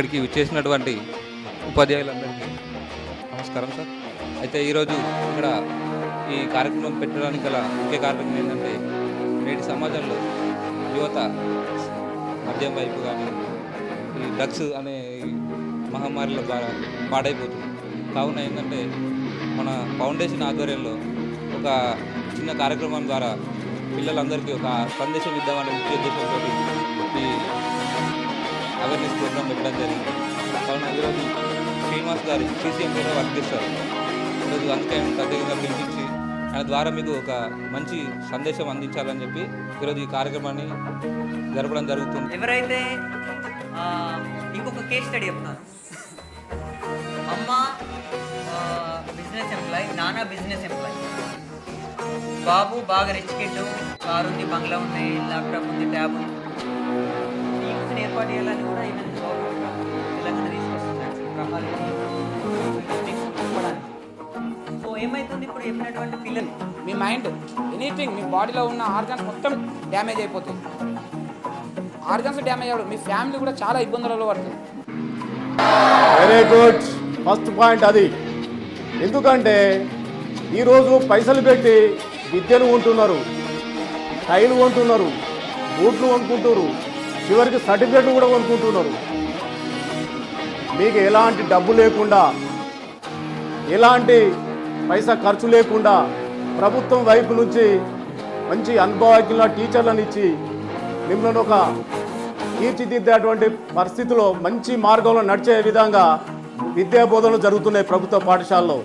ఇక్కడికి విచ్చేసినటువంటి ఉపాధ్యాయులందరికీ నమస్కారం సార్. అయితే ఈరోజు ఇక్కడ ఈ కార్యక్రమం పెట్టడానికి గల ముఖ్య కారణం ఏంటంటే, నేటి సమాజంలో యువత మద్యం వైపు కానీ ఈ డ్రగ్స్ అనే ఈ మహమ్మారిల ద్వారా పాడైపోతుంది. కావున ఏంటంటే, మన ఫౌండేషన్ ఆధ్వర్యంలో ఒక చిన్న కార్యక్రమం ద్వారా పిల్లలందరికీ ఒక సందేశం ఇద్దామనే ముఖ్య ఉద్దేశంతో ఈ అవేర్నెస్ ప్రోగ్రామ్ పెట్టడం జరిగింది. కావున ఈరోజు శ్రీనివాస్ గారు సీసీఎంలో వర్క్ చేస్తారు. ఈరోజు అందుకే ఆయన ప్రత్యేకంగా పిలిపించి ఆయన ద్వారా మీకు ఒక మంచి సందేశం అందించాలని చెప్పి ఈరోజు ఈ కార్యక్రమాన్ని జరపడం జరుగుతుంది. ఎవరైతే ఇంకొక కేస్ స్టడీ చెప్తాను. అమ్మ బిజినెస్ ఎంప్లాయ్, నాన్న బిజినెస్ ఎంప్లాయ్, బాబు బాగా రిచ్ కిడ్, కారు ఉంది, బంగ్లా ఉన్నాయి, ల్యాప్టాప్ ఉంది, ట్యాబ్ ఉంది. టీమ్స్ని ఏర్పాటు చేయాలని కూడా ఈవెన్ తెలంగాణ తీసుకొస్తుంది. సో ఏమవుతుంది, ఇప్పుడు చెప్పినటువంటి పిల్లలు మీ మైండ్ ఎనీథింగ్ మీ బాడీలో ఉన్న ఆర్గన్స్ మొత్తం డ్యామేజ్ అయిపోతాయి. ఆర్గన్స్ డ్యామేజ్ అవ్వడం మీ ఫ్యామిలీ కూడా చాలా ఇబ్బందులలో పడుతుంది. వెరీ గుడ్, ఫస్ట్ పాయింట్ అది. ఎందుకంటే ఈరోజు పైసలు పెట్టి విద్యను కొంటున్నారు, టైలు కొంటున్నారు, బూట్లు కొనుక్కుంటున్నారు, చివరికి సర్టిఫికెట్లు కూడా కొనుక్కుంటున్నారు. మీకు ఎలాంటి డబ్బు లేకుండా, ఎలాంటి పైసా ఖర్చు లేకుండా ప్రభుత్వం వైపు నుంచి మంచి అనుభవజ్ఞుల టీచర్లను ఇచ్చి మిమ్మల్ని ఒక తీర్చిదిద్దేటువంటి పరిస్థితిలో మంచి మార్గంలో నడిచే విధంగా విద్యా బోధనలు జరుగుతున్నాయి ప్రభుత్వ పాఠశాలలో.